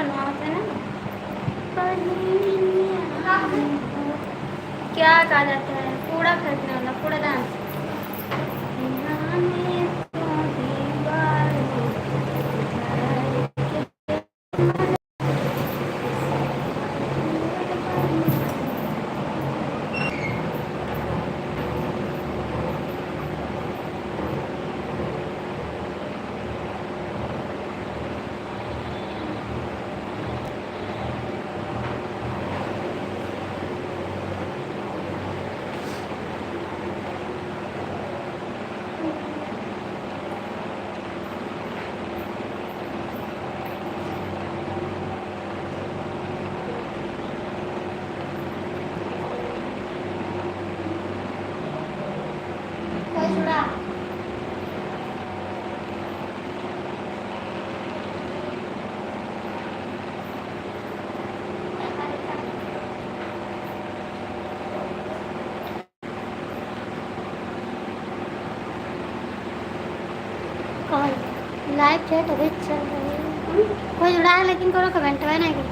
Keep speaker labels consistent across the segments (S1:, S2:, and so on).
S1: बनवाते ना। क्या कहा जाता है? कूड़ा फेंकने वाला, कूड़ादान। लाइव चैट अभी चल रही है। कोई जुड़ा है लेकिन करो कमेंट है ना कि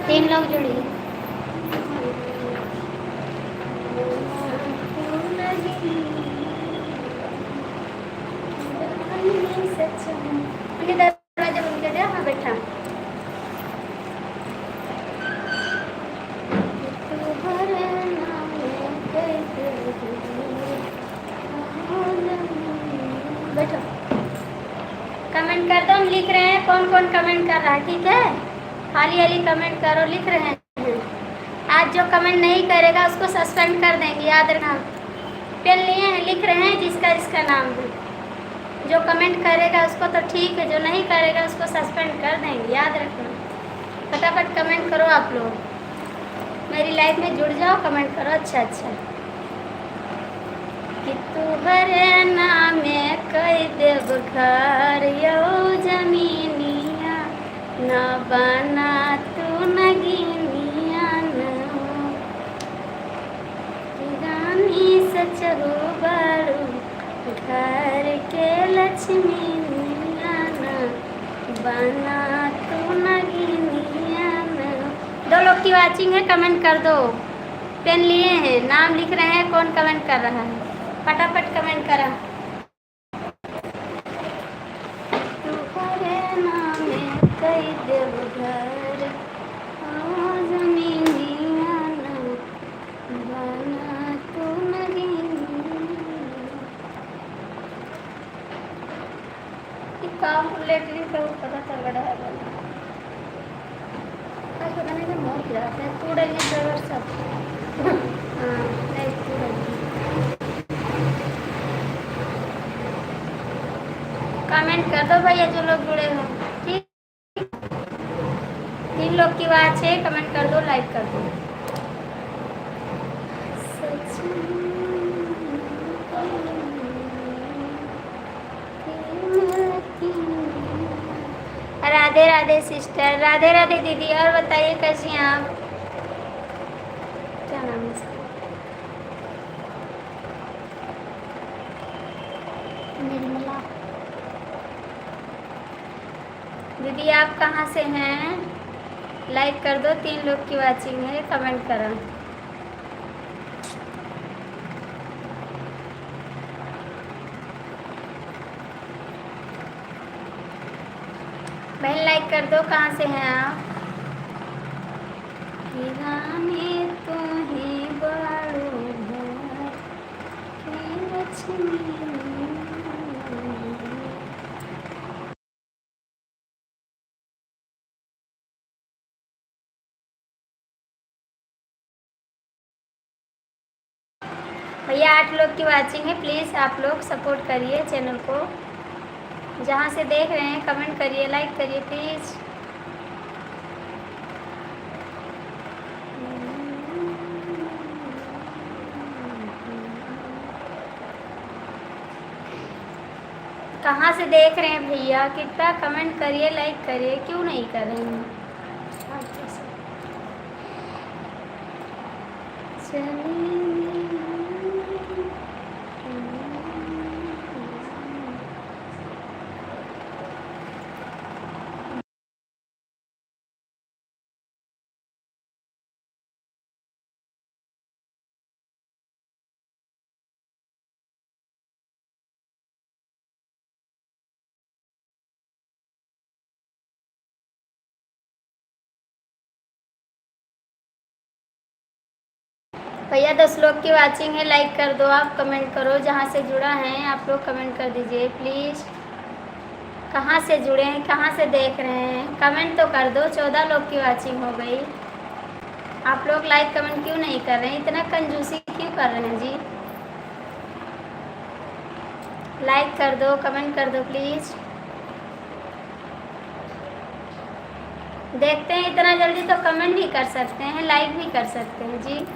S1: 3 लोग जुड़े। दरवाजा बंद कर दिया। हाँ बैठा। बैठो। कमेंट कर दो, हम लिख रहे हैं कौन कौन कमेंट कर रहा है। ठीक है, खाली खाली कमेंट करो, लिख रहे हैं। आज जो कमेंट नहीं करेगा उसको सस्पेंड कर देंगे, याद रखना। पेन लिए हैं, लिख रहे हैं जिसका जिसका नाम है। जो कमेंट करेगा उसको तो ठीक है, जो नहीं करेगा उसको सस्पेंड कर देंगे, याद रखना। फटाफट कमेंट करो आप लोग, मेरी लाइफ में जुड़ जाओ, कमेंट करो। अच्छा अच्छा। कि तुहरे नामे कई देव घर यो जमीनिया, न बना तू नगीनिया न रानी सचहु बड़ू घर के लक्ष्मी न बना तू नगीनिया न। 2 लोग की वाचिंग है, कमेंट कर दो। पेन लिए हैं, नाम लिख रहे हैं, कौन कमेंट कर रहा है, फटाफट कमेंट करा। तुम्हारे नामे कई देवघर जमीनिया न बना तू काम लेटली तो पता चल रहा है। पता नहीं बहुत जाते हैं, तोड़ेंगे ड्राइवर सब। हाँ नहीं तोड़ेंगे। कमेंट कर दो भैया जो लोग जुड़े हो। ठीक, 3 लोग की बात है, कमेंट कर दो, लाइक कर दो। राधे राधे सिस्टर, राधे राधे दीदी। और बताइए कैसी हैं आप? क्या नाम है? निर्मला दीदी। आप कहाँ से हैं? लाइक कर दो, 3 लोग की वाचिंग है, कमेंट करो। बहन लाइक कर दो, कहाँ से हैं आप? रानी तू ही बड़ो घर की लक्ष्मी। भैया 8 लोग की वाचिंग है, प्लीज़ आप लोग सपोर्ट करिए चैनल को। जहाँ से देख रहे हैं कमेंट करिए, लाइक करिए प्लीज़। कहाँ से देख रहे हैं भैया? कितना कमेंट करिए, लाइक करिए, क्यों नहीं कर रहे हैं? भैया 10 लोग की वाचिंग है, लाइक कर दो, आप कमेंट करो, जहाँ से जुड़ा है आप लोग कमेंट कर दीजिए प्लीज़। कहाँ से जुड़े हैं, कहाँ से देख रहे हैं, कमेंट तो कर दो। 14 लोग की वाचिंग हो गई, आप लोग लाइक कमेंट क्यों नहीं कर रहे हैं? इतना कंजूसी क्यों कर रहे हैं जी? लाइक कर दो, कमेंट कर दो प्लीज़। देखते हैं इतना जल्दी तो कमेंट भी कर सकते हैं, लाइक भी कर सकते हैं जी।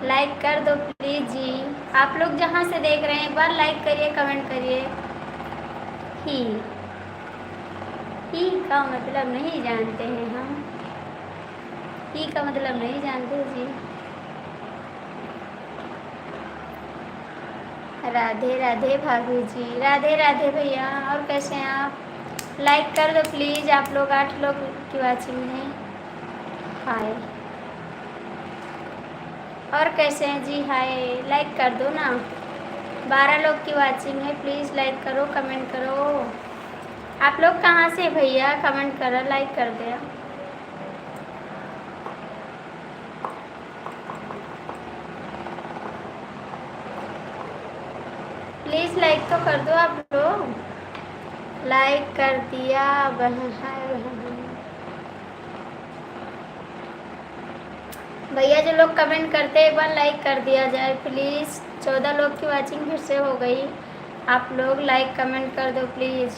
S1: लाइक कर दो प्लीज़ जी। आप लोग जहाँ से देख रहे हैं एक बार लाइक करिए, कमेंट करिए। ही का मतलब नहीं जानते हैं हम, ही का मतलब नहीं जानते जी। राधे राधे भाभी जी, राधे राधे भैया। और कैसे हैं आप? लाइक कर दो प्लीज़। आप लोग 8 लोग की वाचिंग है। हाय, और कैसे हैं जी? हाय, लाइक कर दो ना। 12 लोग की वाचिंग है, प्लीज़ लाइक करो, कमेंट करो। आप लोग कहाँ से भैया? कमेंट करो, लाइक कर दिया। प्लीज़ लाइक तो कर दो आप लोग। लाइक कर दिया भैया। जो लोग कमेंट करते हैं एक बार लाइक कर दिया जाए प्लीज़। 14 लोग की वाचिंग फिर से हो गई। आप लोग लाइक कमेंट कर दो प्लीज़।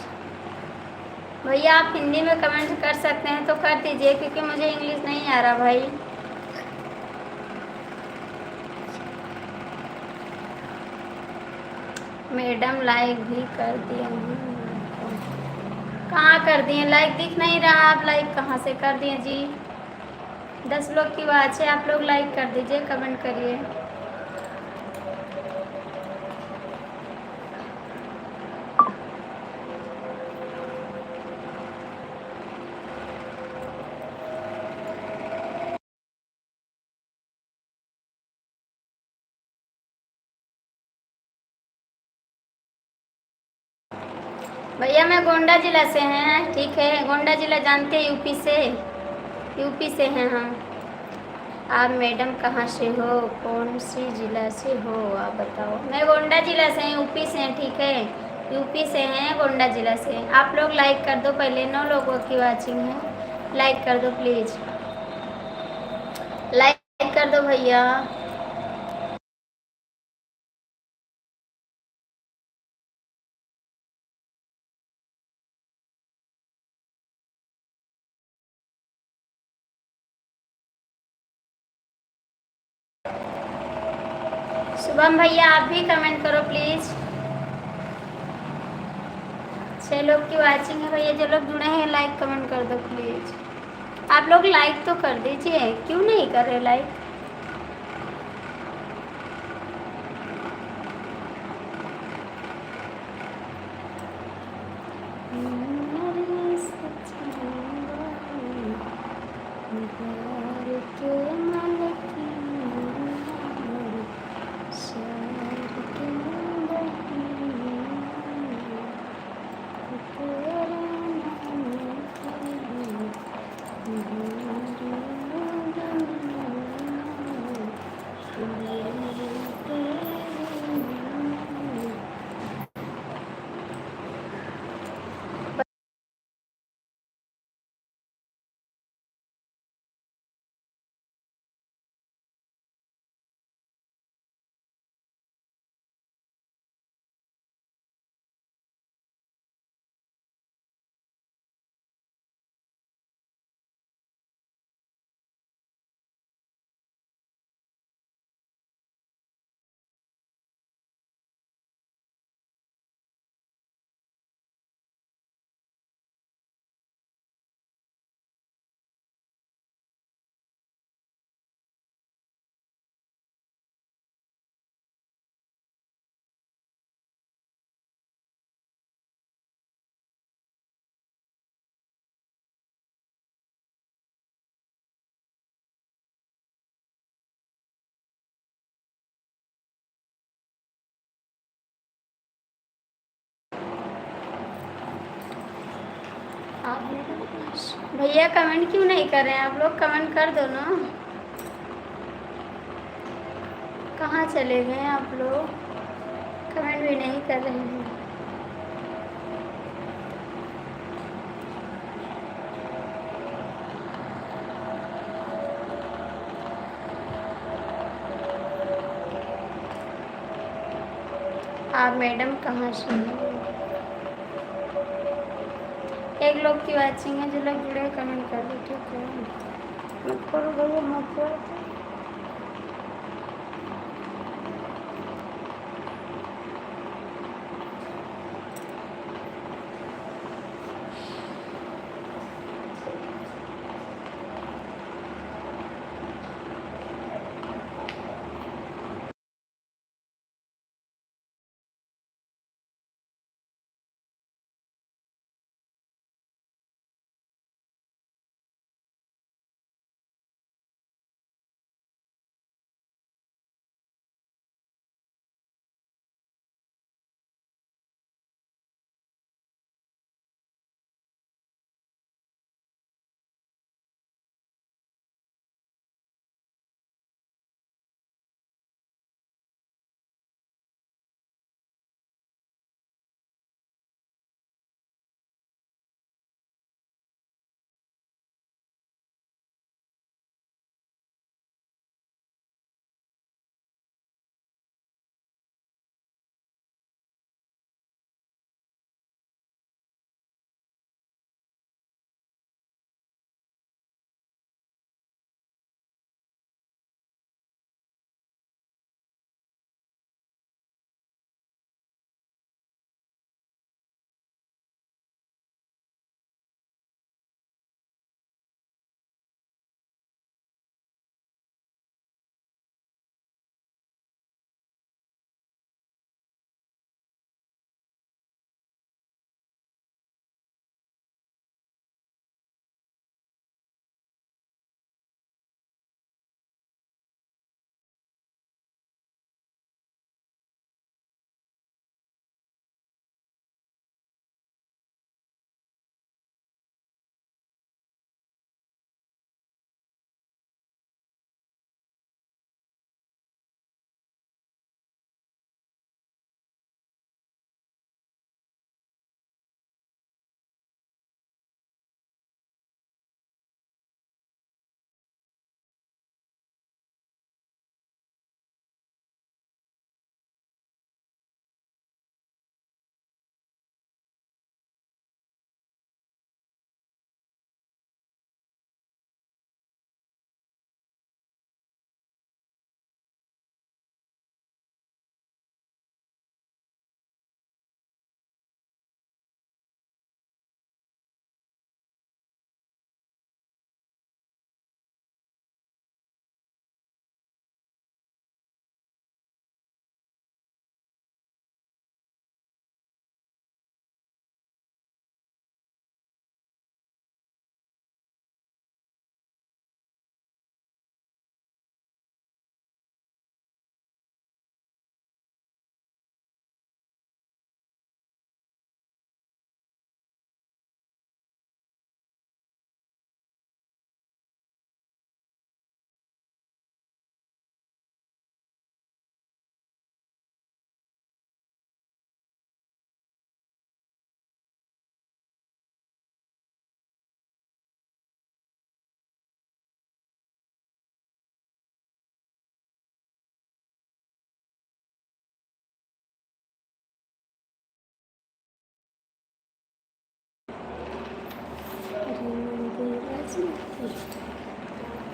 S1: भैया आप हिंदी में कमेंट कर सकते हैं तो कर दीजिए, क्योंकि मुझे इंग्लिश नहीं आ रहा भाई। मैडम लाइक भी कर दिया। कहाँ कर दिए? लाइक दिख नहीं रहा, आप लाइक कहाँ से कर दिए जी? 10 लोग की बात है, आप लोग लाइक कर दीजिए, कमेंट करिए। भैया मैं गोंडा ज़िला से हैं, ठीक है? गोंडा ज़िला जानते हैं? यूपी से हैं हम। आप मैडम कहाँ से हो, कौन सी ज़िला से हो, आप बताओ। मैं गोंडा ज़िला से हैं, यूपी से हैं, ठीक है? यूपी से हैं, गोंडा ज़िला से। आप लोग लाइक कर दो पहले। 9 लोगों की वाचिंग है, लाइक कर दो प्लीज़। लाइक कर दो भैया। शुभम भैया आप भी कमेंट करो प्लीज़। 6 लोग की वाचिंग है भैया। जो लोग जुड़े हैं लाइक कमेंट कर दो प्लीज़। आप लोग लाइक तो कर दीजिए, क्यों नहीं कर रहे लाइक? आप भैया कमेंट क्यों नहीं कर रहे हैं? आप लोग कमेंट कर दो ना। कहाँ चले गए आप लोग? कमेंट भी नहीं कर रहे हैं। आप मैडम कहाँ से हैं? एक लोग की वाचिंग है, जो लोग जुड़े कमेंट कर दो, ठीक है? मत करो भैया, मत करो।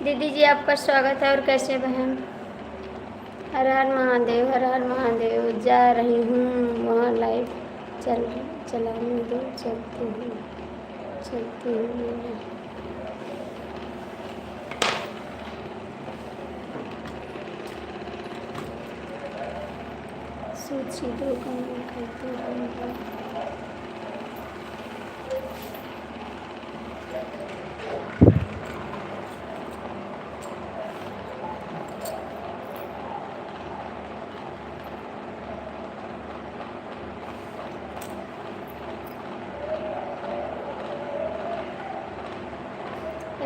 S1: दीदी जी आपका स्वागत है। और कैसे बहन? हर हर महादेव, हर हर महादेव। जा रही हूँ वहाँ, लाइव चलाने दो, चलती हूँ। सूची दो कमेंट करते रहेंगे।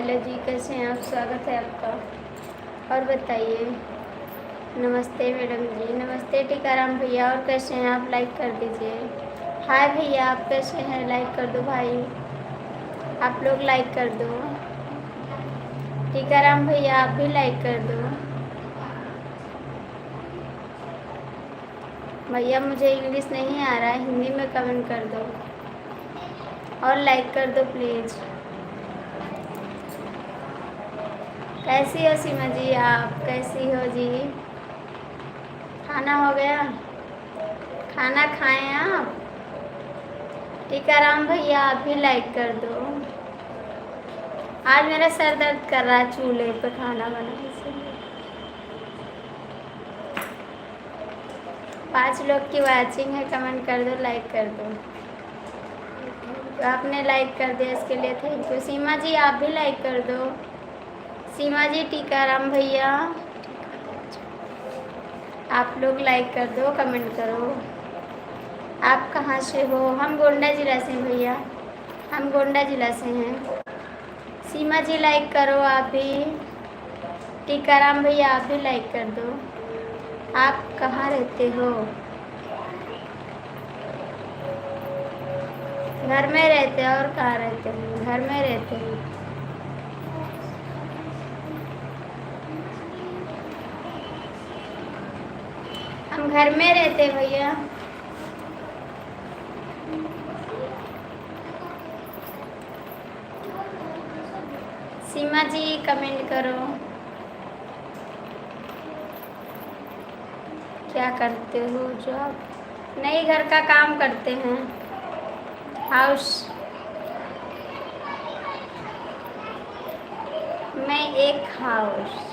S1: हेलो जी, कैसे हैं आप? स्वागत है आपका। और बताइए। नमस्ते मैडम जी। नमस्ते टीकाराम भैया। और कैसे हैं आप? लाइक कर दीजिए। हाय भैया, आप कैसे हैं? लाइक कर दो भाई, आप लोग लाइक कर दो। टीकाराम भैया आप भी लाइक कर दो। भैया मुझे इंग्लिश नहीं आ रहा है, हिंदी में कमेंट कर दो और लाइक कर दो प्लीज़। कैसी हो सीमा जी? आप कैसी हो जी? खाना हो गया? खाना खाएं आप? टीकाराम भैया आप भी लाइक कर दो। आज मेरा सर दर्द कर रहा है चूल्हे पे खाना बनाने से। 5 लोग की वाचिंग है, कमेंट कर दो, लाइक कर दो। तो आपने लाइक कर दिया, इसके लिए थैंक यू। सीमा जी आप भी लाइक कर दो। सीमा जी, टीकाराम भैया आप लोग लाइक कर दो, कमेंट करो। आप कहाँ से हो? हम गोंडा जिला से हैं भैया, हम गोंडा जिला से हैं। सीमा जी लाइक करो आप भी। टीकाराम भैया आप भी लाइक कर दो। आप कहाँ रहते हो? घर में रहते हैं। और कहाँ रहते हैं? घर में रहते हैं। हम घर में रहते हैं भैया। सीमा जी कमेंट करो। क्या करते हो जॉब? नहीं, घर का काम करते हैं, हाउस। मैं एक हाउस।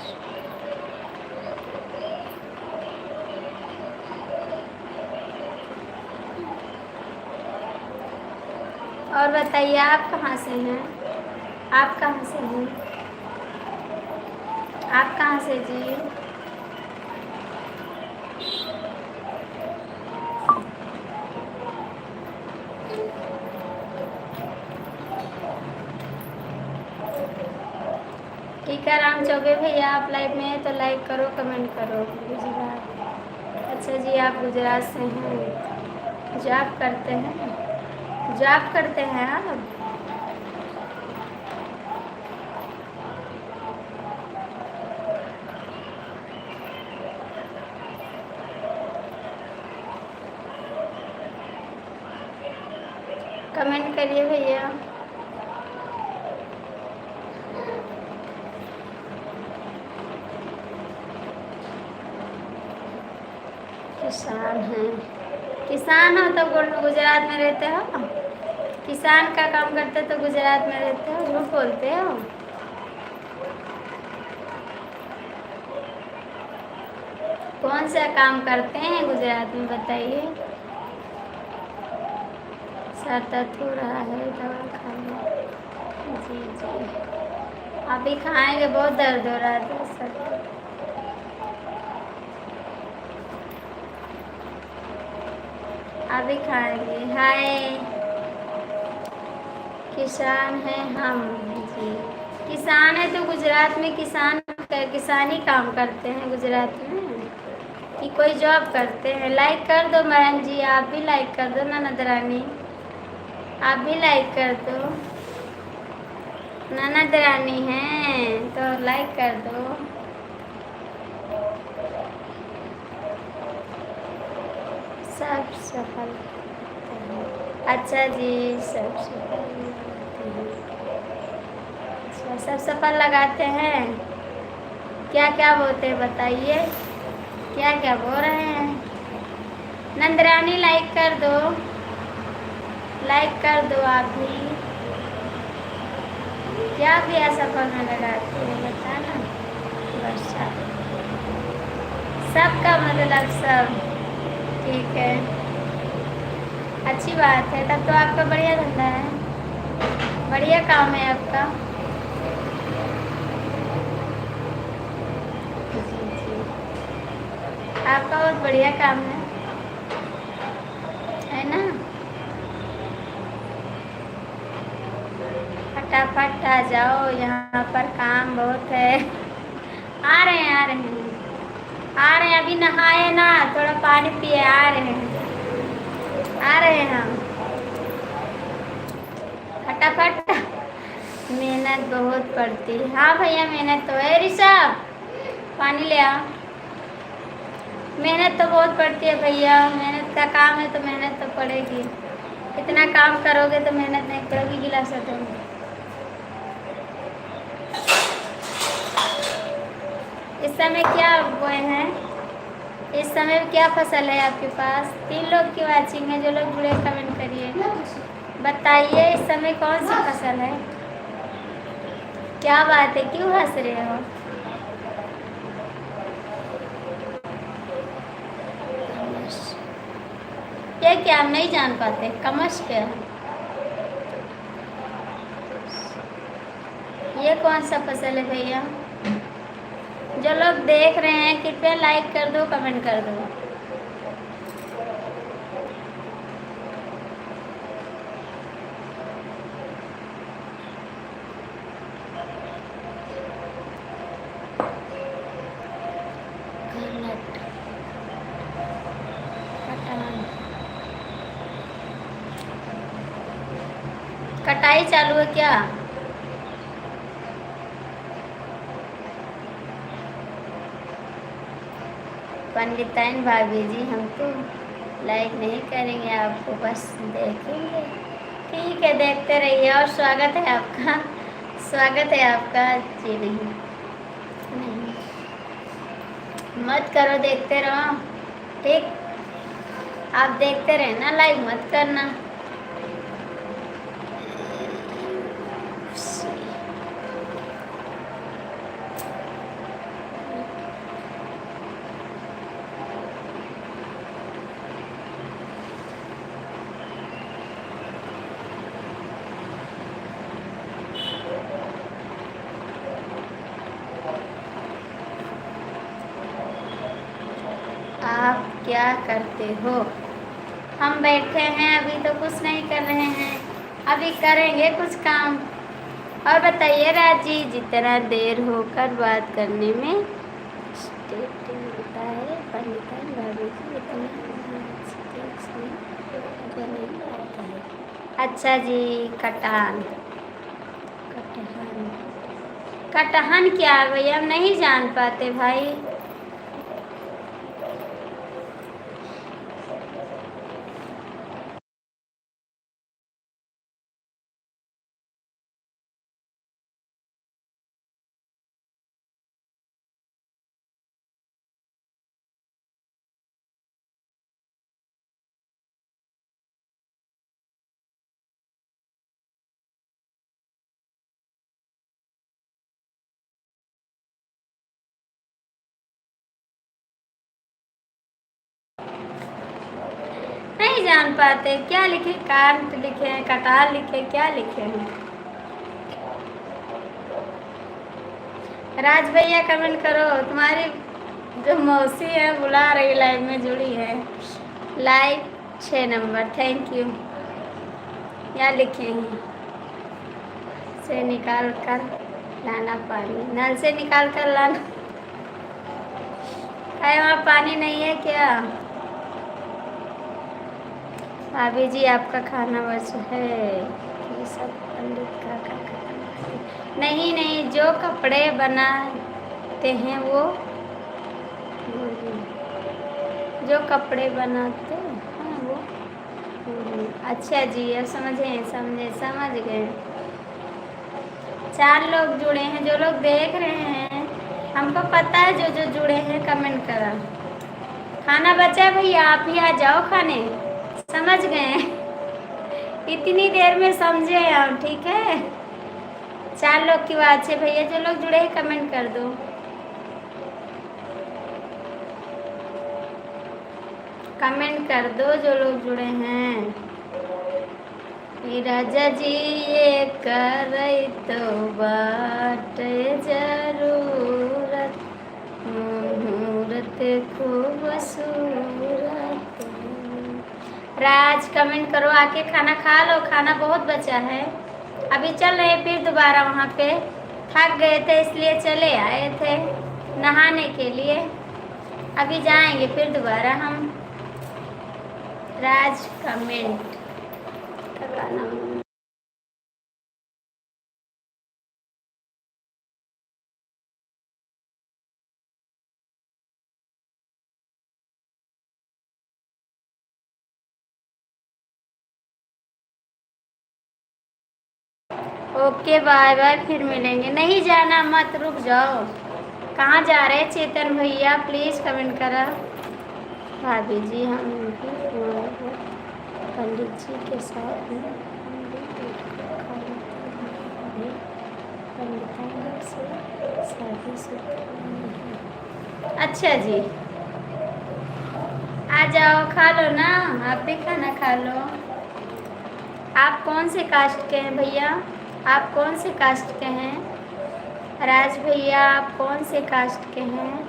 S1: और बताइए आप कहाँ से हैं? आप कहाँ से हैं? आप कहाँ से जी? टीकाराम चौबे भैया आप लाइव में हैं तो लाइक करो, कमेंट करो। गुजरात। अच्छा जी, आप गुजरात से हैं, जॉब करते हैं? जॉब करते हैं आप? कमेंट करिए भैया। किसान हैं? किसान हो तो गुजरात में रहते हो? किसान का काम करते तो गुजरात में रहते हो? झूठ बोलते हो। कौन सा काम करते हैं गुजरात में बताइए। सर दर्द हो रहा है, दवा खा लो। जी जी, अभी खाएंगे, बहुत दर्द हो रहा है सर। अभी खाएंगे। हाय, किसान हैं हम जी। किसान है तो गुजरात में किसानी काम करते हैं गुजरात में, कि कोई जॉब करते हैं? लाइक कर दो मैम जी, आप भी लाइक कर दो ना। नदरानी आप भी लाइक कर दो। ननद रानी हैं तो लाइक कर दो। सब सफल। अच्छा जी, सब सफल। अच्छा, सब सफल लगाते हैं। क्या क्या बोलते हैं बताइए, क्या क्या बोल रहे हैं? नंदरानी लाइक कर दो, लाइक कर दो आप भी। क्या भी असफल में लगाते हैं बताना। वर्षा, सबका मतलब सब। ठीक है, अच्छी बात है। तब तो आपका बढ़िया धंधा है, बढ़िया काम है आपका। जी जी, आपका बहुत बढ़िया काम है ना? फटाफट आ जाओ, यहाँ पर काम बहुत है। आ रहे हैं, आ रहे हैं, आ रहे हैं। अभी नहाए ना, थोड़ा पानी पिए, आ रहे हैं, आ रहे हैं हम। फटाफट। मेहनत बहुत पड़ती है। हाँ भैया, मेहनत तो है। ऋषभ, पानी ले आ। मेहनत तो बहुत पड़ती है भैया, मेहनत का काम है तो मेहनत तो पड़ेगी। इतना काम करोगे तो मेहनत नहीं करोगी, गिलास तो। इस समय क्या बोए हैं? इस समय क्या फसल है आपके पास? 3 लोग की वाचिंग है, जो लोग जुड़े कमेंट करिए, बताइए इस समय कौन सी फसल है? क्या बात है, क्यों हंस रहे हो? ये क्या हम नहीं जान पाते? कमश क्या है? ये कौन सा फसल है भैया? जो लोग देख रहे हैं कृपया लाइक कर दो, कमेंट कर दो। कटाई चालू है क्या? पंडिताइन भाभी जी, हम तो लाइक नहीं करेंगे आपको, बस देखेंगे। ठीक है, देखते रहिए। और स्वागत है आपका, स्वागत है आपका। जी नहीं, नहीं मत करो, देखते रहो। ठीक, आप देखते रहना, लाइक मत करना। आप क्या करते हो? हम बैठे हैं, अभी तो कुछ नहीं कर रहे हैं, अभी करेंगे कुछ काम। और बताइए राजी, जितना देर होकर बात करने में स्टेट मिलता है, पंडिताइन भाभी जी इतना नहीं आता है। अच्छा जी, कटान, कटहन, कटहन क्या है भैया? हम नहीं जान पाते भाई। नहीं जान पाते, क्या लिखे? कांट लिखे हैं, कटार लिखे, क्या लिखे हैं? राज भैया कमेंट करो, तुम्हारी जो मौसी है बुला रही, लाइव में जुड़ी है। Live 6 number, thank you. क्या लिखे हैं? से निकाल कर लाना पानी, नल से निकाल कर लाना। अरे वहाँ पानी नहीं है क्या? भाभी जी आपका खाना बस है कि सब पंडित का नहीं नहीं, जो कपड़े बनाते हैं वो, जो कपड़े बनाते हैं वो। अच्छा जी, अब समझे, समझे, समझ गए। 4 लोग जुड़े हैं, जो लोग देख रहे हैं, हमको पता है जो जो जुड़े हैं कमेंट करा। खाना बचा है भैया, आप ही आ जाओ खाने, समझ गए? इतनी देर में समझे हम, ठीक है? 4 लोग की बात है भैया, जो लोग जुड़े हैं कमेंट कर दो। कमेंट कर दो जो लोग जुड़े हैं। राजा जी ये कर तो बाट जरूरत, मुहूर्त खूब सूरत। राज कमेंट करो, आके खाना खा लो, खाना बहुत बचा है। अभी चल रहे हैं फिर दोबारा वहाँ पे। थक गए थे इसलिए चले आए थे नहाने के लिए। अभी जाएंगे फिर दोबारा हम। राज कमेंट करवाना। ओके बाय बाय, फिर मिलेंगे। नहीं जाना मत, रुक जाओ। कहाँ जा रहे हैं चेतन भैया, प्लीज़ कमेंट करा। भाभी जी हम भी पंडित जी के साथ में शादी से। अच्छा जी, आ जाओ, खा लो ना, आप भी खाना खा लो। आप कौन से कास्ट के हैं भैया? आप कौन से कास्ट के हैं? राज भैया आप कौन से कास्ट के हैं?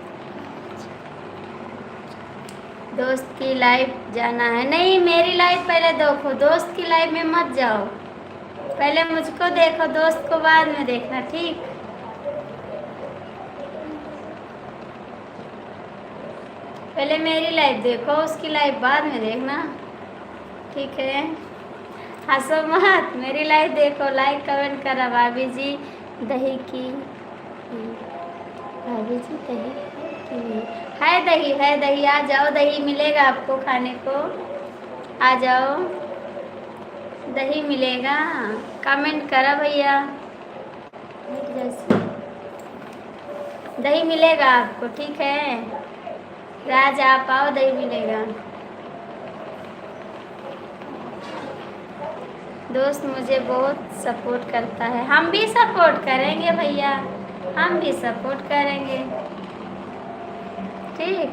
S1: दोस्त की लाइफ जाना है? नहीं, मेरी लाइफ पहले देखो, दोस्त की लाइफ में मत जाओ। पहले मुझको देखो, दोस्त को बाद में देखना, ठीक? पहले मेरी लाइफ देखो, उसकी लाइफ बाद में देखना, ठीक है? हंसो मत, मेरी लाइफ देखो। लाइक कमेंट करा भाभी जी। दही की भाभी जी, दही की है? दही है, दही आ जाओ, दही मिलेगा आपको खाने को, आ जाओ, दही मिलेगा। कमेंट करा भैया, दही मिलेगा आपको, ठीक है? राज आप आओ, दही मिलेगा। दोस्त मुझे बहुत सपोर्ट करता है। हम भी सपोर्ट करेंगे भैया, हम भी सपोर्ट करेंगे, ठीक?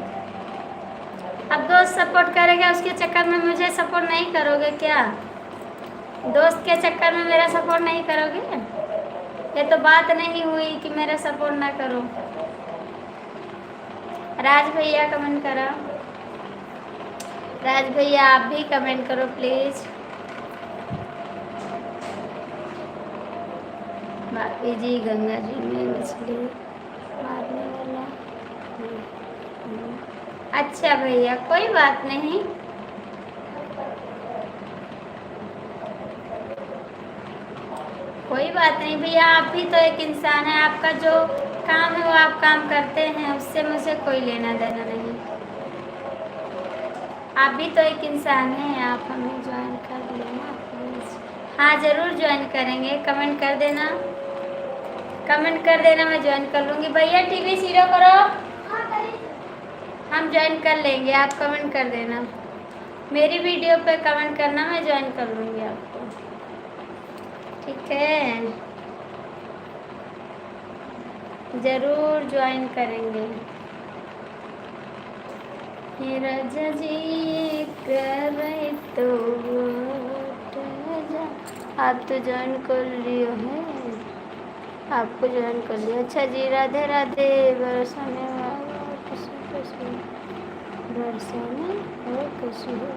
S1: अब दोस्त सपोर्ट करेगा, उसके चक्कर में मुझे सपोर्ट नहीं करोगे क्या? दोस्त के चक्कर में मेरा सपोर्ट नहीं करोगे? ये तो बात नहीं हुई कि मेरा सपोर्ट ना करो। राज भैया कमेंट करो, राज भैया आप भी कमेंट करो प्लीज़। बाकी जी गंगा जी में मछली मारने वाला। अच्छा भैया, कोई बात नहीं। कोई बात नहीं भैया, आप भी तो एक इंसान है। आपका जो काम है वो आप काम करते हैं, उससे मुझे कोई लेना देना नहीं। आप भी तो एक इंसान हैं, आप हमें ज्वाइन कर लेना प्लीज़। हाँ ज़रूर ज्वाइन करेंगे, कमेंट कर देना, कमेंट कर देना, मैं ज्वाइन कर लूँगी। भैया टीवी सीरो करो, हम ज्वाइन कर लेंगे, आप कमेंट कर देना। मेरी वीडियो पे कमेंट करना, मैं ज्वाइन कर लूँगी आपको, ठीक है? ज़रूर ज्वाइन करेंगे। राजा जी करे तो आप तो ज्वाइन कर लियो है, आपको ज्वाइन कर लिया। अच्छा जी, राधे राधे। बरसाने वाला कैसे बरसाने और कैसे हो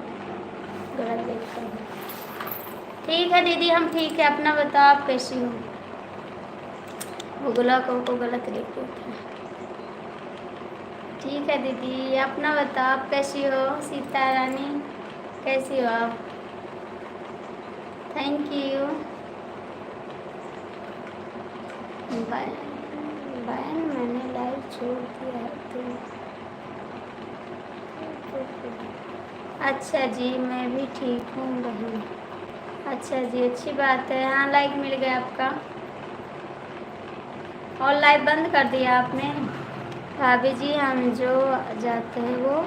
S1: गला देखता है। ठीक है दीदी, हम ठीक है, अपना बताओ आप कैसी हो? वो गुला को गलत लिख देते हैं। ठीक है दीदी, अपना बताओ आप कैसी हो? सीता रानी कैसी हो आप? Thank you. बहन मैंने लाइव छोड़ दिया है तो। अच्छा जी, मैं भी ठीक हूँ बहन। अच्छा जी, अच्छी बात है। हाँ, लाइक मिल गया आपका। और लाइव बंद कर दिया आपने? भाभी जी हम जो जाते हैं वो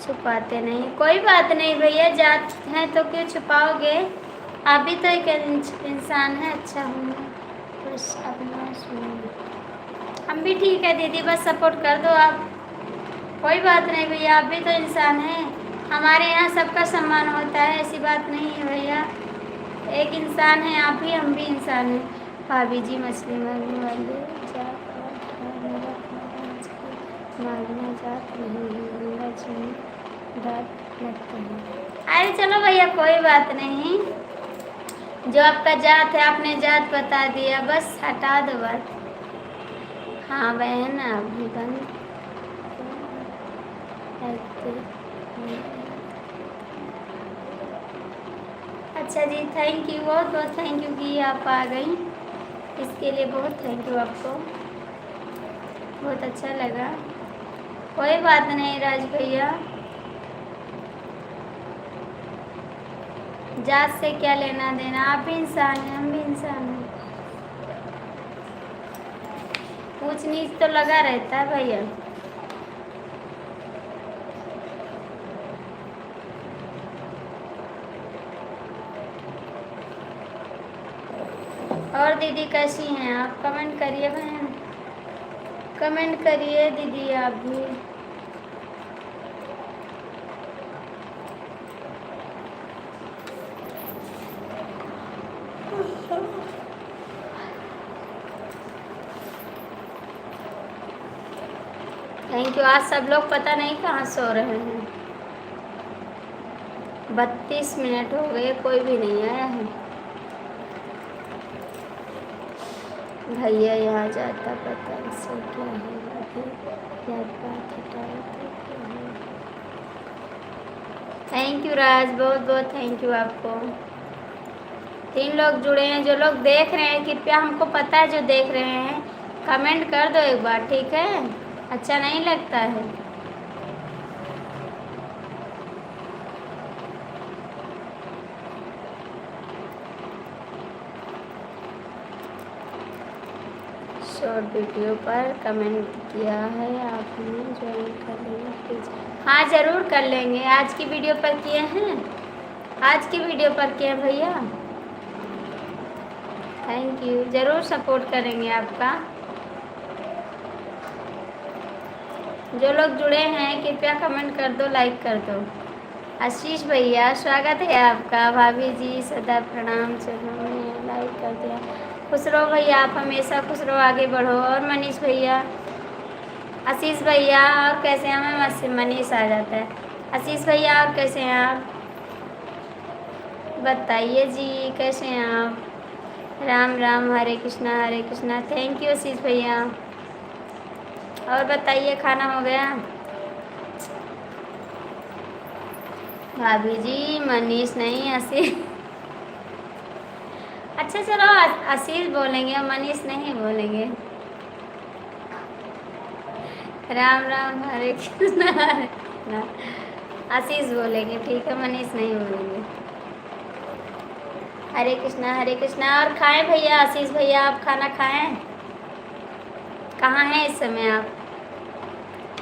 S1: छुपाते नहीं। कोई बात नहीं भैया, जाते हैं तो क्यों छुपाओगे? आप भी तो एक इंसान है। अच्छा हूँ बस अपना सुनो। हम भी ठीक है दीदी, बस सपोर्ट कर दो आप। कोई बात नहीं भैया, आप भी तो इंसान हैं। हमारे यहाँ सबका सम्मान होता है, ऐसी बात नहीं है भैया। एक इंसान है आप भी, हम भी इंसान हैं। भाभी जी मछली मारने वाले मारना जात नहीं है, गंगा जी में डांट लगता है। अरे चलो भैया, कोई बात नहीं, जो आपका जात है आपने जात बता दिया, बस हटा दो बात। हाँ बहन अभी बंद अच्छा जी, थैंक यू, बहुत बहुत थैंक यू कि आप आ गई, इसके लिए बहुत थैंक यू आपको, बहुत अच्छा लगा। कोई बात नहीं राज भैया, जात से क्या लेना देना, आप भी इंसान हैं हम भी इंसान हैं, ऊंच नीच तो लगा रहता है भैया। और दीदी कैसी हैं आप, कमेंट करिए बहन, कमेंट करिए दीदी आप भी। Thank you. आज सब लोग पता नहीं कहाँ सो रहे हैं, 32 मिनट हो गए, कोई भी नहीं आया है। भैया यहाँ जाता पता से क्या है, अभी याद बात हटाए तो क्या है। थैंक यू राज, बहुत बहुत थैंक यू आपको। 3 लोग जुड़े हैं, जो लोग देख रहे हैं कृपया, हमको पता है जो देख रहे हैं, कमेंट कर दो एक बार, ठीक है? अच्छा नहीं लगता है। शॉर्ट वीडियो पर कमेंट किया है आपने, ज्वाइन कर लेना प्लीज। हाँ ज़रूर कर लेंगे, आज की वीडियो पर किए हैं, आज की वीडियो पर किए हैं भैया। थैंक यू, ज़रूर सपोर्ट करेंगे आपका। जो लोग जुड़े हैं कृपया कमेंट कर दो, लाइक कर दो। आशीष भैया स्वागत है आपका, भाभी जी सदा प्रणाम, चलो लाइक कर दिया। खुश रहो भैया, आप हमेशा खुश रहो, आगे बढ़ो। और मनीष भैया, आशीष भैया और कैसे हैं? हमें मनीष आ जाता है। आशीष भैया और कैसे हैं आप, बताइए जी कैसे हैं आप? राम राम, हरे कृष्णा, थैंक यू आशीष भैया। और बताइए खाना हो गया? भाभी जी मनीष नहीं आशीष। अच्छा चलो आशीष बोलेंगे, मनीष नहीं बोलेंगे। राम राम, हरे कृष्णा आशीष बोलेंगे, ठीक है, मनीष नहीं बोलेंगे। हरे कृष्णा। और खाएं भैया, आशीष भैया आप खाना खाएं? कहाँ हैं इस समय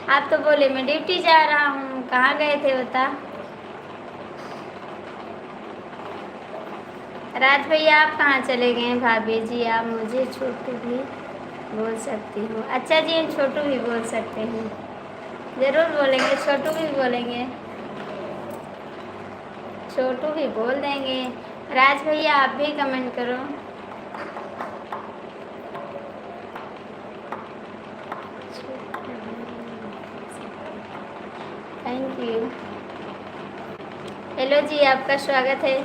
S1: आप तो बोले मैं ड्यूटी जा रहा हूँ, कहाँ गए थे बता? राज भैया आप कहाँ चले गए? भाभी जी आप मुझे छोटू भी बोल सकती हो। अच्छा जी, हम छोटू भी बोल सकते हैं, ज़रूर बोलेंगे, छोटू भी बोलेंगे, छोटू भी बोल देंगे। राज भैया आप भी कमेंट करो। Thank you. हेलो जी, आपका स्वागत है।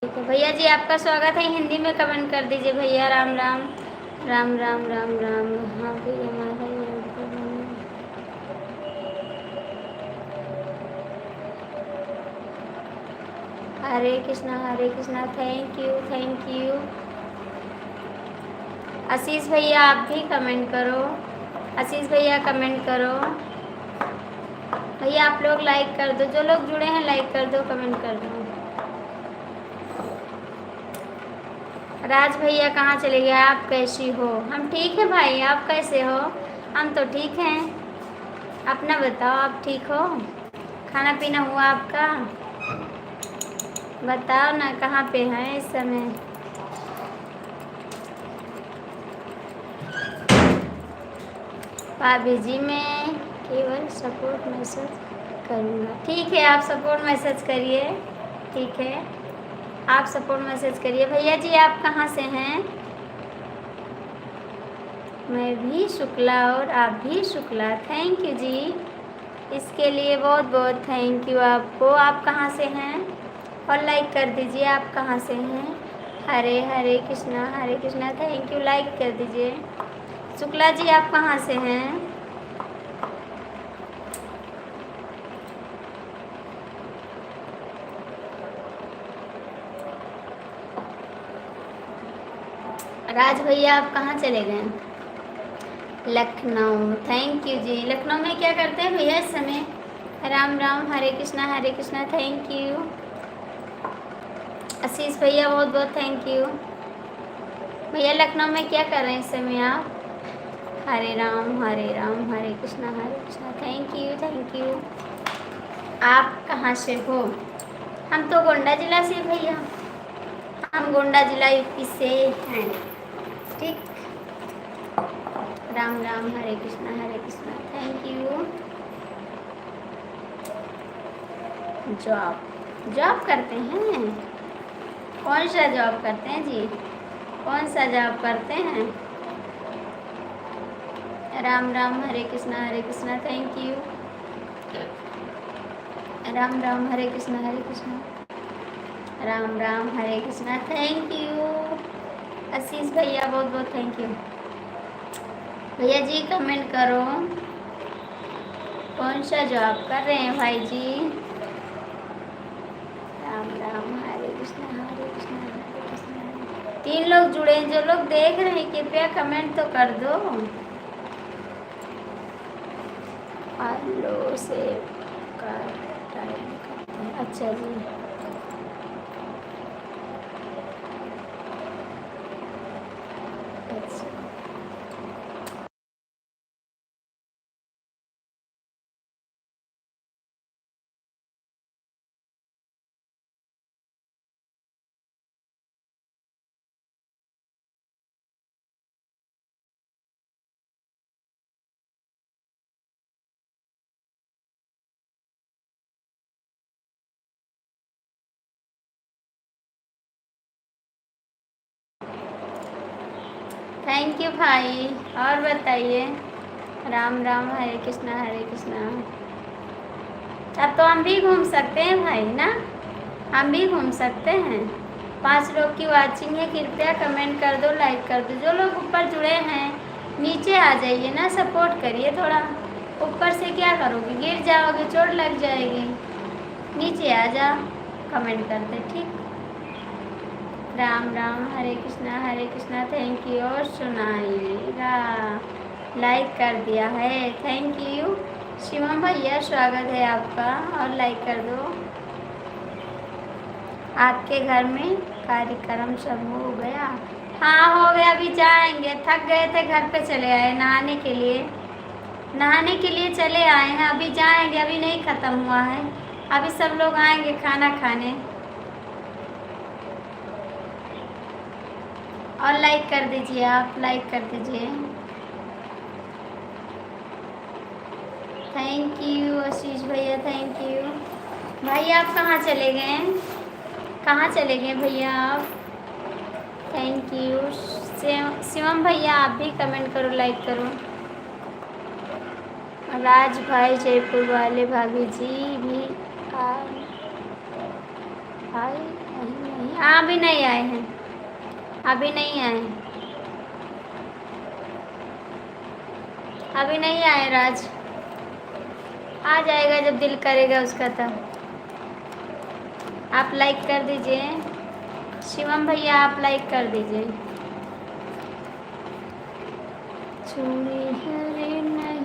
S1: ठीक है भैया जी, आपका स्वागत है, हिंदी में कमेंट कर दीजिए भैया। राम राम राम राम राम राम। हाँ भी हमारा हरे कृष्णा, थैंक यू। आशीष भैया आप भी कमेंट करो, आशीष भैया कमेंट करो भैया, आप लोग लाइक कर दो, जो लोग जुड़े हैं लाइक कर दो, कमेंट कर दो। राज भैया कहाँ चले गए? आप कैसी हो? हम ठीक हैं भाई, आप कैसे हो? हम तो ठीक हैं, अपना बताओ, आप ठीक हो? खाना पीना हुआ आपका? बताओ ना कहाँ पे हैं इस समय। भाभी जी मैं केवल सपोर्ट मैसेज करूँगा। ठीक है, आप सपोर्ट मैसेज करिए। ठीक है, आप सपोर्ट मैसेज करिए। भैया जी आप कहाँ से हैं? मैं भी शुक्ला और आप भी शुक्ला। थैंक यू जी, इसके लिए बहुत बहुत थैंक यू आपको। आप कहाँ से हैं? और लाइक कर दीजिए। आप कहाँ से हैं? Hare Hare Krishna thank you, like कर दीजिए। शुक्ला जी आप कहाँ से हैं? राज भैया आप कहाँ चले गए? लखनऊ। थैंक यू जी। लखनऊ में क्या करते हैं भैया इस समय? Ram Ram, Hare Krishna thank you. आशीष भैया बहुत बहुत थैंक यू। भैया लखनऊ में क्या कर रहे हैं इस समय आप? हरे राम हरे कृष्णा थैंक यू। आप कहाँ से हो? हम तो गोंडा जिला से भैया, हम गोंडा जिला यूपी से हैं। ठीक। Ram Hare Krishna thank you. Job करते हैं? कौन सा जॉब करते हैं जी? कौन सा जॉब करते हैं? Ram Hare Krishna thank you. Ram Hare Krishna Ram Hare Krishna thank you. Ashish भैया बहुत बहुत थैंक यू। भैया जी कमेंट करो, कौन सा जॉब कर रहे हैं भाई जी? राम हरे कृष्णा 3 लोग जुड़े हैं। जो लोग देख रहे हैं कृपया कमेंट तो कर दो। हेलो से का टाइम करते हैं। अच्छा जी, अच्छा। थैंक यू भाई। और बताइए। राम हरे कृष्णा। अब तो हम भी घूम सकते हैं भाई ना, हम भी घूम सकते हैं। 5 लोग की वाचिंग है, कृपया कमेंट कर दो, लाइक कर दो। जो लोग ऊपर जुड़े हैं नीचे आ जाइए ना, सपोर्ट करिए थोड़ा। ऊपर से क्या करोगे, गिर जाओगे, चोट लग जाएगी। नीचे आ जा, कमेंट कर दे। ठीक। Ram Hare Krishna thank you. और सुनाइएगा, लाइक कर दिया है, थैंक यू। शिवम भैया स्वागत है आपका, और लाइक कर दो। आपके घर में कार्यक्रम सब हो गया? हाँ हो गया, अभी जाएंगे। थक गए थे, घर पे चले आए नहाने के लिए। नहाने के लिए चले आए हैं, अभी जाएंगे, अभी नहीं ख़त्म हुआ है। अभी सब लोग आएंगे खाना खाने। और लाइक कर दीजिए, आप लाइक कर दीजिए। थैंक यू आशीष भैया, थैंक यू। भाई आप कहाँ चले गए? कहाँ चले गए भैया आप? Thank you. शिवम भैया आप भी कमेंट करो, लाइक करो। राज भाई जयपुर वाले भाभी जी भी आए नहीं? अभी नहीं आए हैं, अभी नहीं आए, अभी नहीं आए राज। आ जाएगा जब दिल करेगा उसका तब। आप लाइक कर दीजिए। शिवम भैया आप लाइक कर दीजिए। चूड़ी हरे नहीं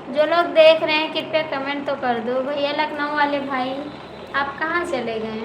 S1: जो लोग देख रहे हैं कृपया कमेंट तो कर दो। भैया लखनऊ वाले भाई आप कहाँ चले गए?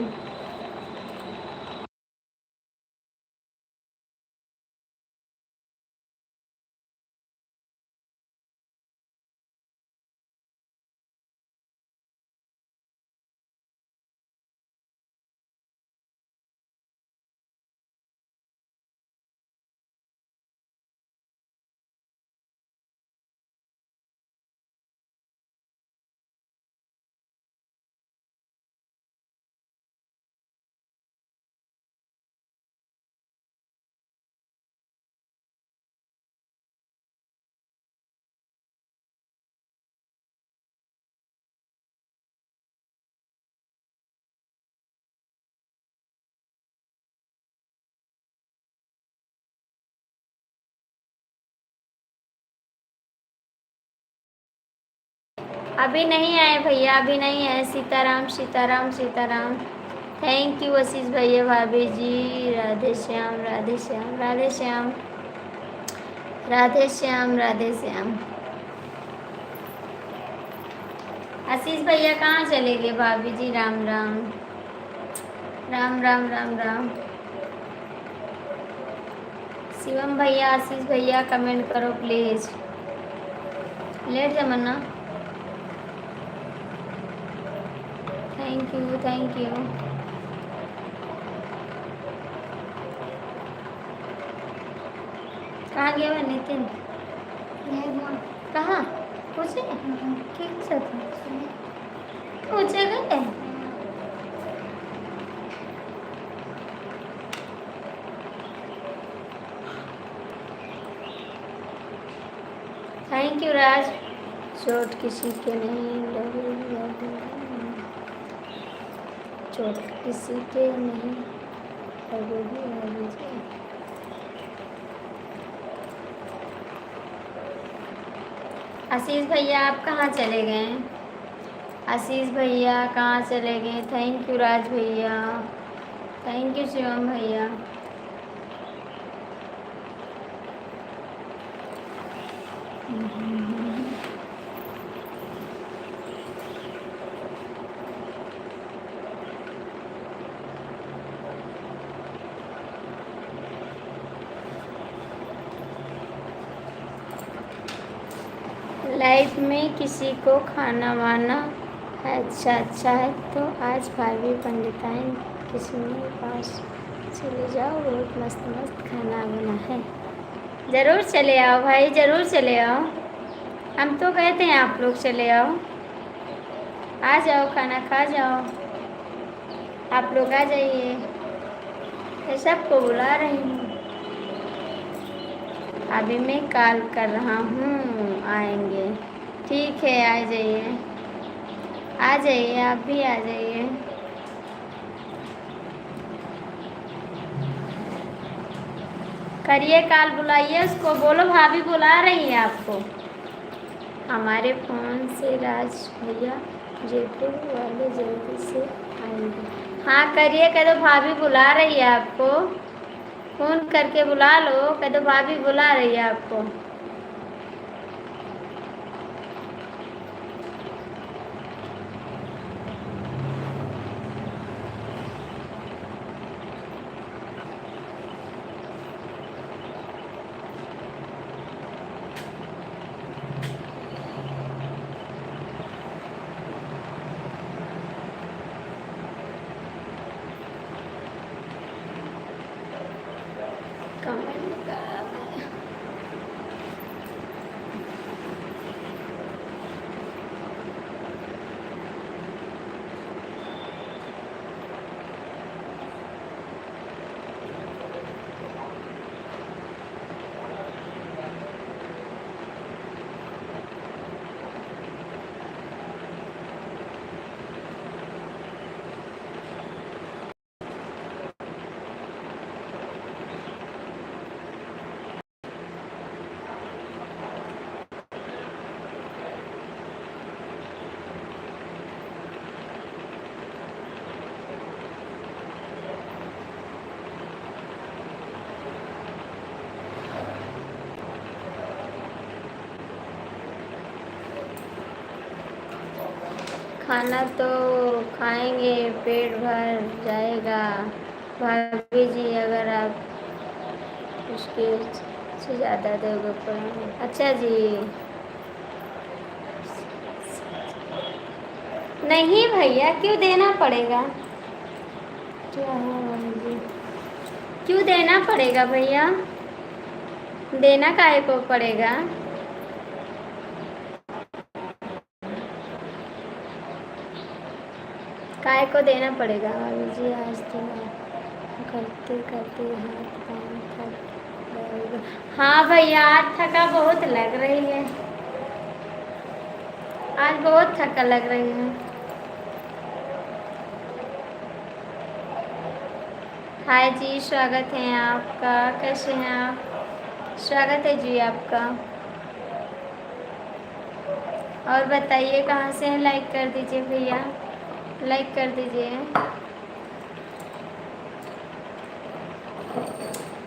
S1: अभी नहीं आए भैया, अभी नहीं आए। सीताराम सीताराम सीताराम। थैंक यू आशीष भैया, भाभी जी। राधे श्याम राधे श्याम राधे श्याम राधे श्याम राधे श्याम। आशीष भैया कहाँ चले गए? भाभी जी राम राम राम राम राम राम। शिवम भैया, आशीष भैया कमेंट करो प्लीज। लेट जमन्ना। Thank you thank you. कहाँ गया हुआ नितिन? कहाँ पूछे? किस से पूछे गए? थैंक यू राज। चोट किसी के नहीं लगी, चोट किसी के नहीं लगेगी। आशीष भैया आप कहाँ चले गए? आशीष भैया कहाँ चले गए? थैंक यू राज भैया, थैंक यू शिवम भैया। लाइफ में किसी को खाना वाना है अच्छा है तो आज भाभी पंडिताइन किसी के पास चले जाओ, बहुत मस्त मस्त खाना बना है। ज़रूर चले आओ भाई, ज़रूर चले आओ। हम तो कहते हैं आप लोग चले आओ, आ जाओ, खाना खा जाओ। आप लोग आ जाइए, मैं सबको बुला रही हूँ। अभी मैं कॉल कर रहा हूँ, आएंगे। ठीक है, आ जाइए, आ जाइए, आप भी आ जाइए। करिए कॉल, बुलाइए उसको, बोलो भाभी बुला रही है आपको। हमारे फ़ोन से राज भैया जयपुर वाले जल्दी से आएंगे। हाँ करिए, कह दो भाभी बुला रही है आपको। फ़ोन करके बुला लो, कह दो भाभी बुला रही है आपको। कमेंट करा मैं। खाना तो खाएंगे, पेट भर जाएगा भाभी जी अगर आप उसके से ज़्यादा दोगे पड़ेंगे। अच्छा जी, नहीं भैया क्यों देना पड़ेगा? क्या है जी, क्यों देना पड़ेगा भैया? देना काहे को पड़ेगा? काय को देना पड़ेगा भाभी जी? आज तो करते करते हाथ पाँव थक जाएगा। हाँ भैया, आज थका बहुत लग रही है, आज बहुत थका लग रही है। हाय जी, स्वागत है आपका, कैसे हैं आप? स्वागत है जी आपका। और बताइए कहाँ से हैं, लाइक कर दीजिए भैया, लाइक कर दीजिए।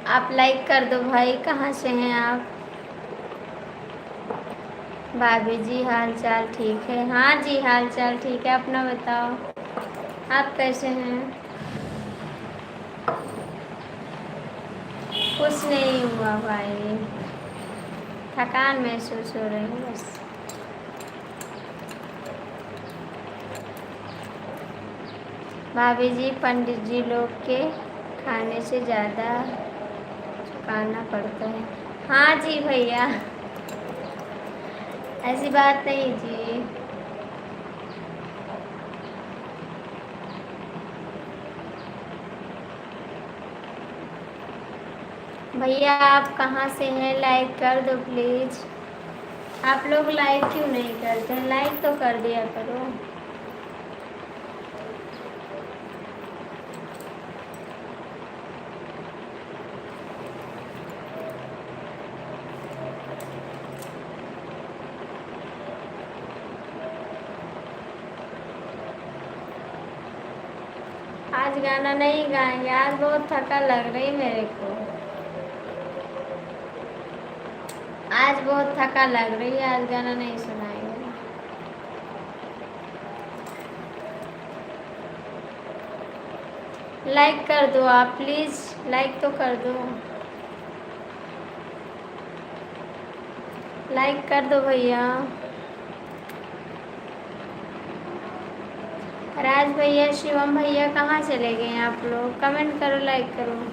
S1: आप लाइक कर दो भाई, कहाँ से हैं आप। भाभी जी हाल चाल ठीक है, हाँ जी हाल चाल ठीक है, अपना बताओ आप कैसे हैं। कुछ नहीं हुआ भाई, थकान महसूस हो रही है बस। भाभी जी पंडित जी लोग के खाने से ज़्यादा चुकाना पड़ता है। हाँ जी भैया, ऐसी बात नहीं जी। भैया आप कहाँ से हैं, लाइक कर दो प्लीज़। आप लोग लाइक क्यों नहीं करते, लाइक तो कर दिया करो। आज गाना नहीं गाएंगे, आज बहुत थका लग रही मेरे को, आज बहुत थका लग रही है, आज गाना नहीं सुनाएंगे। लाइक कर दो आप प्लीज़, लाइक तो कर दो, लाइक कर दो भैया। राज भैया, शिवम भैया कहाँ चले गए आप लोग, कमेंट करो, लाइक करो।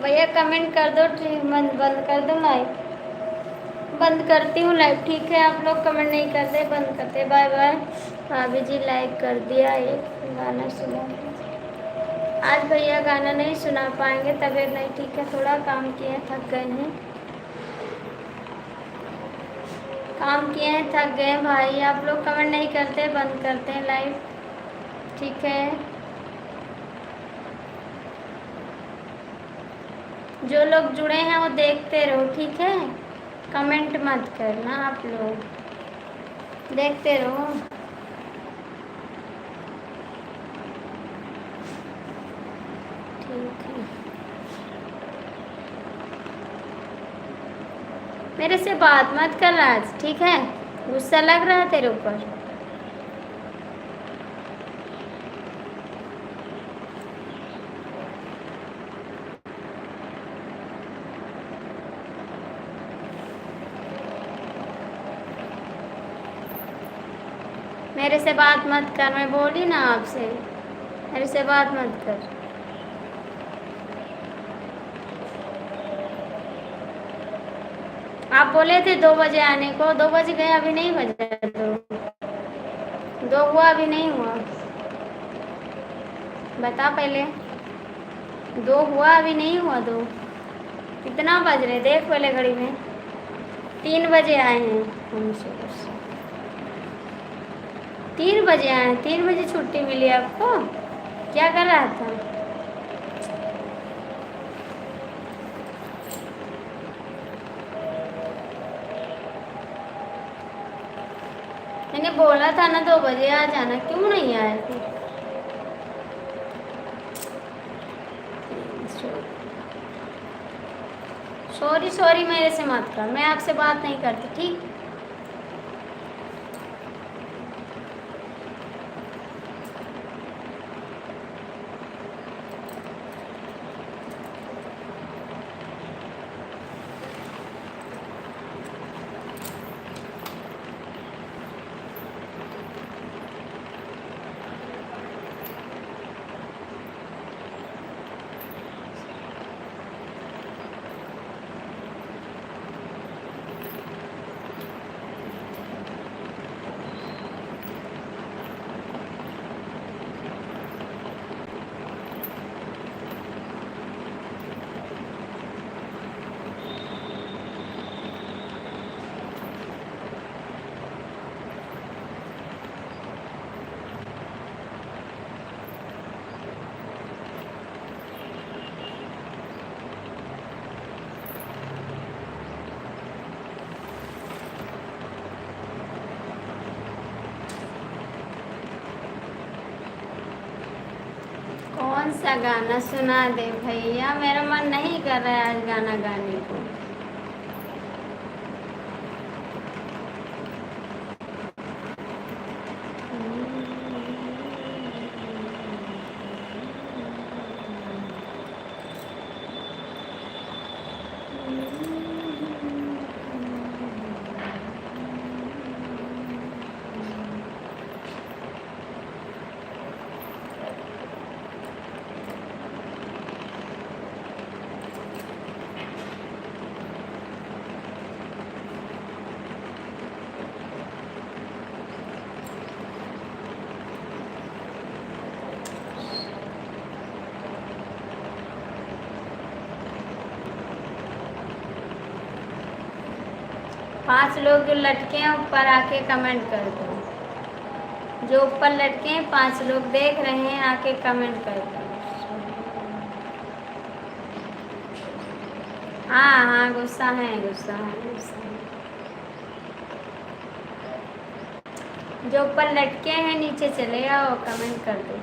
S1: भैया कमेंट कर दो, बंद बंद कर दो लाइव, बंद करती हूँ लाइव, ठीक है। आप लोग कमेंट नहीं करते, बंद करते, बाय बाय। भाभी जी लाइक कर दिया, एक गाना सुना। आज भैया गाना नहीं सुना पाएंगे, तबीयत नहीं ठीक है, थोड़ा काम किए हैं, थक गए हैं। काम किए हैं, थक गए हैं भाई। आप लोग कमेंट नहीं करते, बंद करते हैं लाइव। ठीक है, जो लोग जुड़े हैं वो देखते रहो, ठीक है। कमेंट मत करना, आप लोग देखते रहो। ठीक है, मेरे से बात मत कर राज, ठीक है। गुस्सा लग रहा है तेरे ऊपर। मेरे से बात मत कर, मैं बोली ना आपसे, मेरे से बात मत कर। आप बोले थे 2 बजे आने को, 2 बज गए, अभी नहीं बजा। 2 हुआ, अभी नहीं हुआ। बता पहले, 2 हुआ, अभी नहीं हुआ। 2 कितना बज रहे देख पहले घड़ी में। 3 बजे आए हैं हम सुबह से। 3 बजे आए, 3 बजे छुट्टी मिली आपको। क्या कर रहा था? मैंने बोला था ना 2 बजे आ जाना, क्यों नहीं आए थे? सॉरी सॉरी, मेरे से मत कर, मैं आपसे बात नहीं करती, ठीक। कौन सा गाना सुना दे भैया? मेरा मन नहीं कर रहा है आज गाना गाने को। पांच लोग जो लटके हैं ऊपर आके कमेंट कर दो। जो ऊपर लटके हैं 5 लोग देख रहे हैं, आके कमेंट कर दो। हाँ हाँ, गुस्सा है, गुस्सा है, गुस्सा है। जो ऊपर लटके हैं नीचे चले आओ, कमेंट कर दो।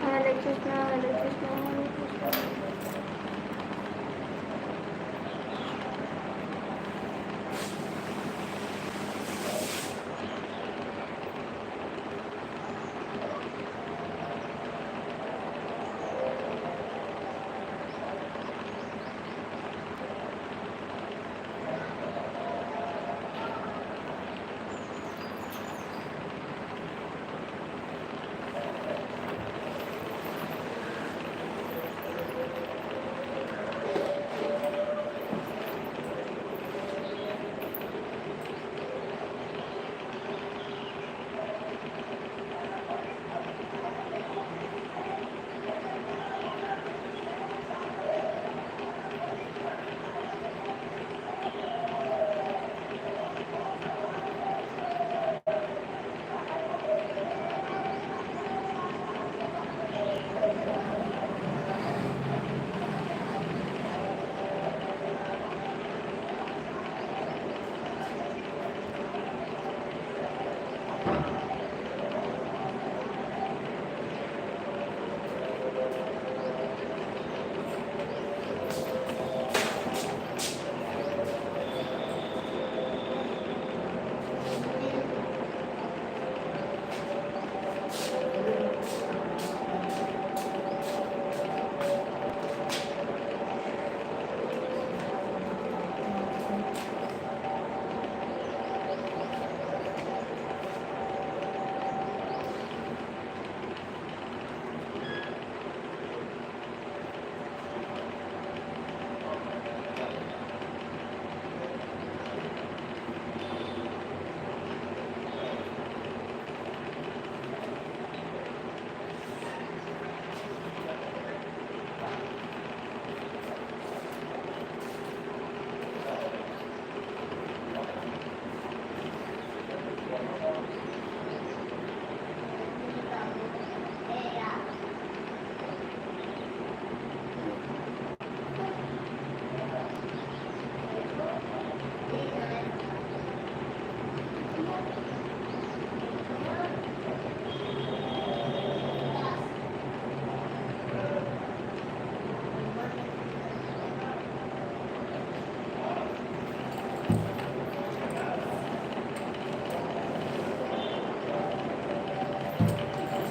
S1: हरे कृष्णा हरे कृष्णा हरे कृष्णा।